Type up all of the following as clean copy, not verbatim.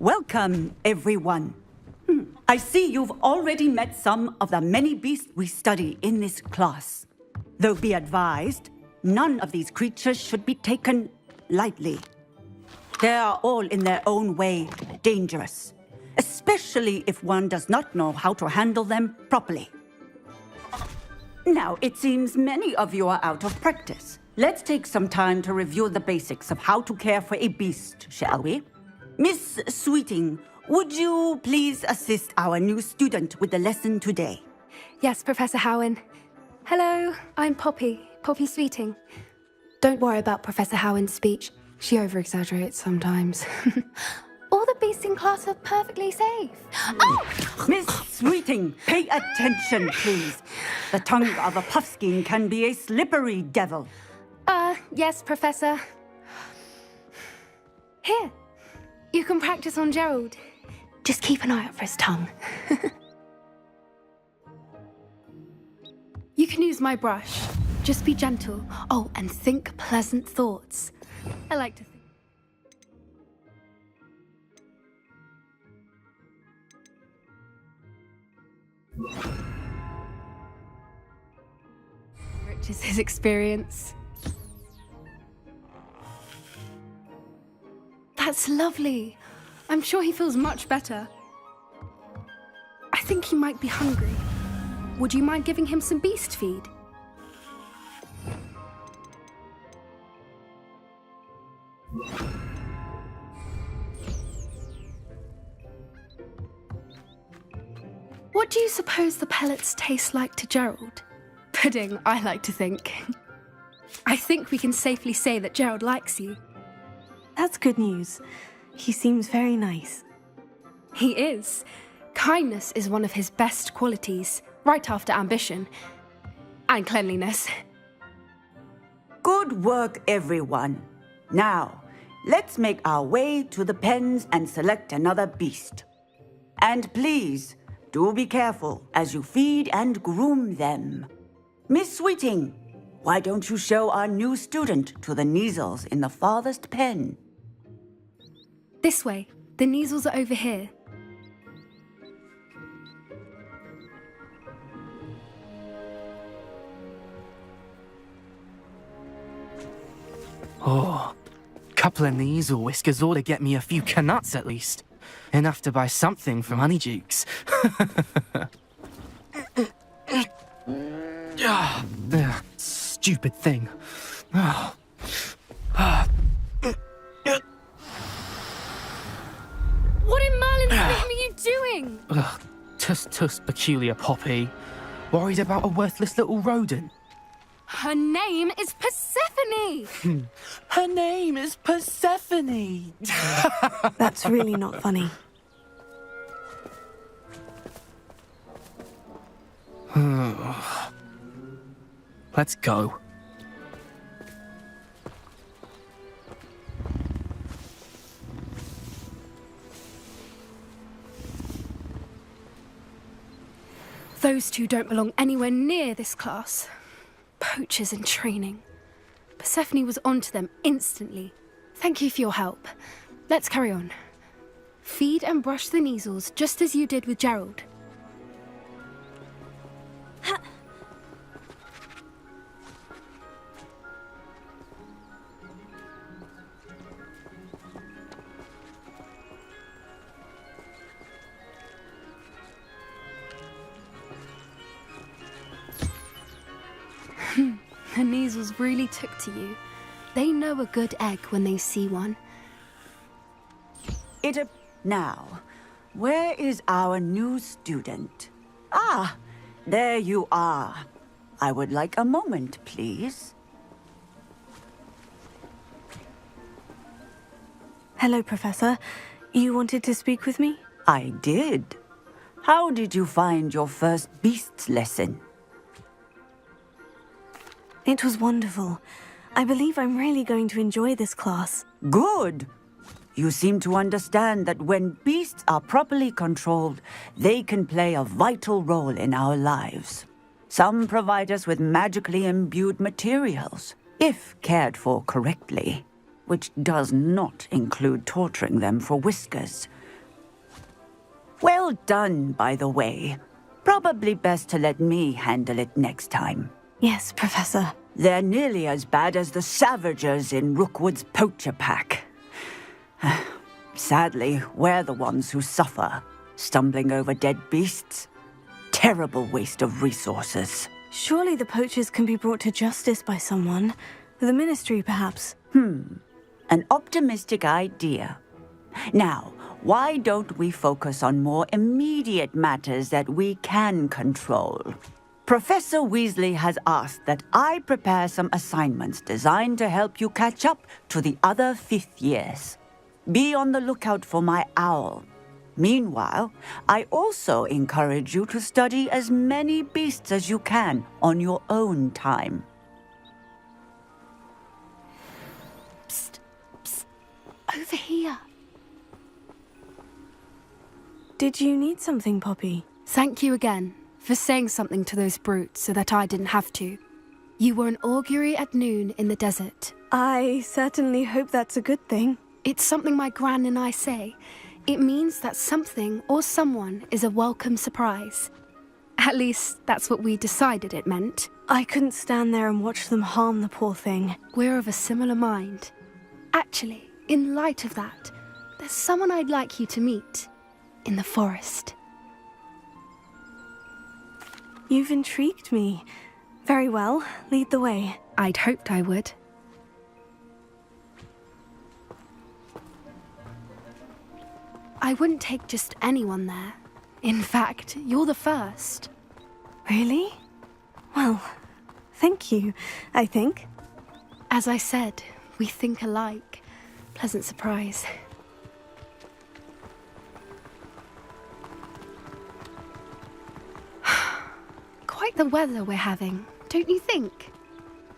Welcome, everyone. I see you've already met some of the many beasts we study in this class. Though be advised, none of these creatures should be taken lightly. They are all in their own way dangerous, especially if one does not know how to handle them properly. Now, it seems many of you are out of practice. Let's take some time to review the basics of how to care for a beast, shall we? Miss Sweeting, would you please assist our new student with the lesson today? Yes, Professor Howen. Hello, I'm Poppy Sweeting. Don't worry about Professor Howen's speech. She over-exaggerates sometimes. All the beasts in class are perfectly safe. Oh! Miss Sweeting, pay attention, please. The tongue of a puffskein can be a slippery devil. Yes, Professor. Here, you can practice on Gerald. Just keep an eye out for his tongue. You can use my brush. Just be gentle. Oh, and think pleasant thoughts. I like to think. Enriches his experience. That's lovely. I'm sure he feels much better. I think he might be hungry. Would you mind giving him some beast feed? What do you suppose the pellets taste like to Gerald? Pudding, I like to think. I think we can safely say that Gerald likes you. That's good news. He seems very nice. He is. Kindness is one of his best qualities, right after ambition. And cleanliness. Good work, everyone. Now, let's make our way to the pens and select another beast. And please, do be careful as you feed and groom them. Miss Sweeting, why don't you show our new student to the Kneazles in the farthest pen? This way. The Kneazles are over here. Oh, couple of Kneazle whiskers ought to get me a few canuts at least. Enough to buy something from Honeydukes. Stupid thing. What in Merlin's name are you doing? Tuss, peculiar Poppy. Worried about a worthless little rodent? Her name is Persephone! Her name is Persephone! That's really not funny. Let's go. Those two don't belong anywhere near this class. Poachers in training. Persephone was onto them instantly. Thank you for your help. Let's carry on. Feed and brush the Kneazles just as you did with Gerald. The Kneazles really took to you. They know a good egg when they see one. Now, where is our new student? Ah, there you are. I would like a moment, please. Hello, Professor. You wanted to speak with me? I did. How did you find your first beasts lesson? It was wonderful. I believe I'm really going to enjoy this class. Good. You seem to understand that when beasts are properly controlled, they can play a vital role in our lives. Some provide us with magically imbued materials, if cared for correctly, which does not include torturing them for whiskers. Well done, by the way. Probably best to let me handle it next time. Yes, Professor. They're nearly as bad as the Savagers in Rookwood's poacher pack. Sadly, we're the ones who suffer, stumbling over dead beasts. Terrible waste of resources. Surely the poachers can be brought to justice by someone. The Ministry, perhaps. An optimistic idea. Now, why don't we focus on more immediate matters that we can control? Professor Weasley has asked that I prepare some assignments designed to help you catch up to the other fifth years. Be on the lookout for my owl. Meanwhile, I also encourage you to study as many beasts as you can on your own time. Psst, psst, over here. Did you need something, Poppy? Thank you again for saying something to those brutes so that I didn't have to. You were an augury at noon in the desert. I certainly hope that's a good thing. It's something my gran and I say. It means that something or someone is a welcome surprise. At least, that's what we decided it meant. I couldn't stand there and watch them harm the poor thing. We're of a similar mind. Actually, in light of that, there's someone I'd like you to meet. In the forest. You've intrigued me. Very well, lead the way. I'd hoped I would. I wouldn't take just anyone there. In fact, you're the first. Really? Well, thank you, I think. As I said, we think alike. Pleasant surprise. Quite the weather we're having, don't you think?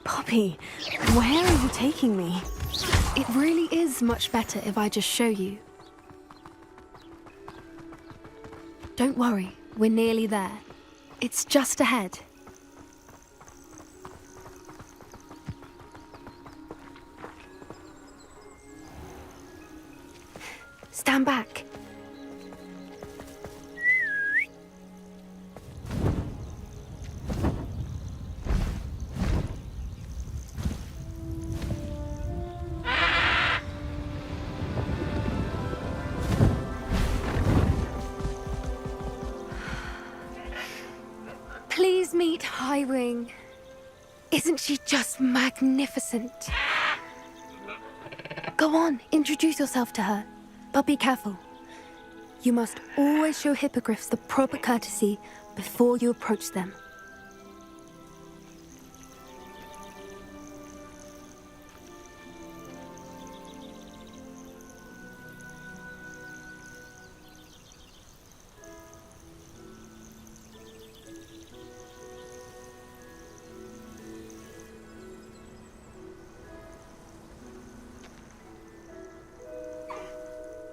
Poppy, where are you taking me? It really is much better if I just show you. Don't worry, we're nearly there. It's just ahead. Stand back. Please meet Highwing. Isn't she just magnificent? Go on, introduce yourself to her. But be careful. You must always show hippogriffs the proper courtesy before you approach them.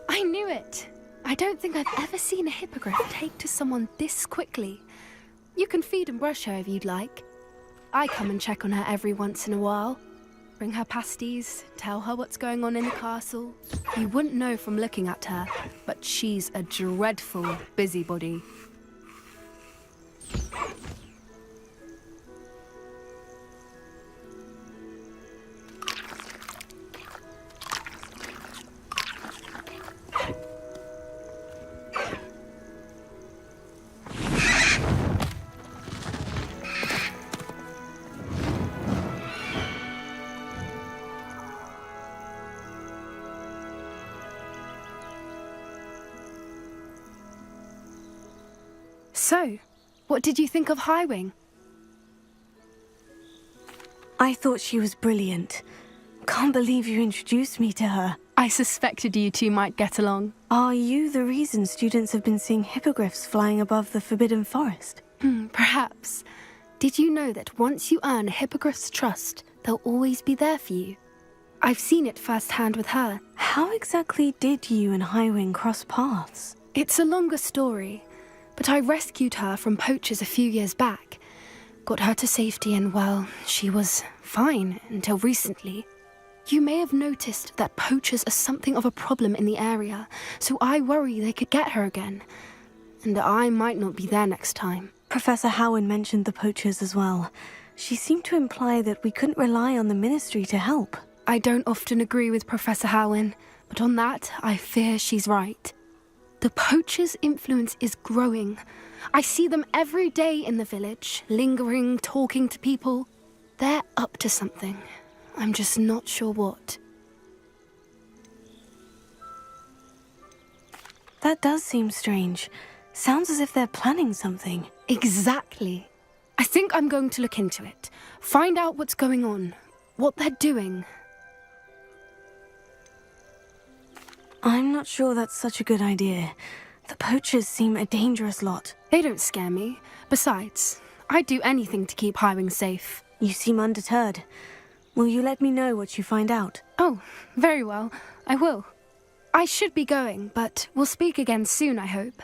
I knew it! I don't think I've ever seen a hippogriff take to someone this quickly. You can feed and brush her if you'd like. I come and check on her every once in a while. Bring her pasties, tell her what's going on in the castle. You wouldn't know from looking at her, but she's a dreadful busybody. So, what did you think of Highwing? I thought she was brilliant. Can't believe you introduced me to her. I suspected you two might get along. Are you the reason students have been seeing hippogriffs flying above the Forbidden Forest? Perhaps. Did you know that once you earn a hippogriff's trust, they'll always be there for you? I've seen it firsthand with her. How exactly did you and Highwing cross paths? It's a longer story, but I rescued her from poachers a few years back. Got her to safety and, well, she was fine until recently. You may have noticed that poachers are something of a problem in the area, so I worry they could get her again. and I might not be there next time. Professor Howen mentioned the poachers as well. She seemed to imply that we couldn't rely on the Ministry to help. I don't often agree with Professor Howen, but on that, I fear she's right. The poachers' influence is growing. I see them every day in the village, lingering, talking to people. They're up to something. I'm just not sure what. That does seem strange. Sounds as if they're planning something. Exactly. I think I'm going to look into it. Find out what's going on, what they're doing. I'm not sure that's such a good idea. The poachers seem a dangerous lot. They don't scare me. Besides, I'd do anything to keep Highwing safe. You seem undeterred. Will you let me know what you find out? Oh, very well. I will. I should be going, but we'll speak again soon, I hope.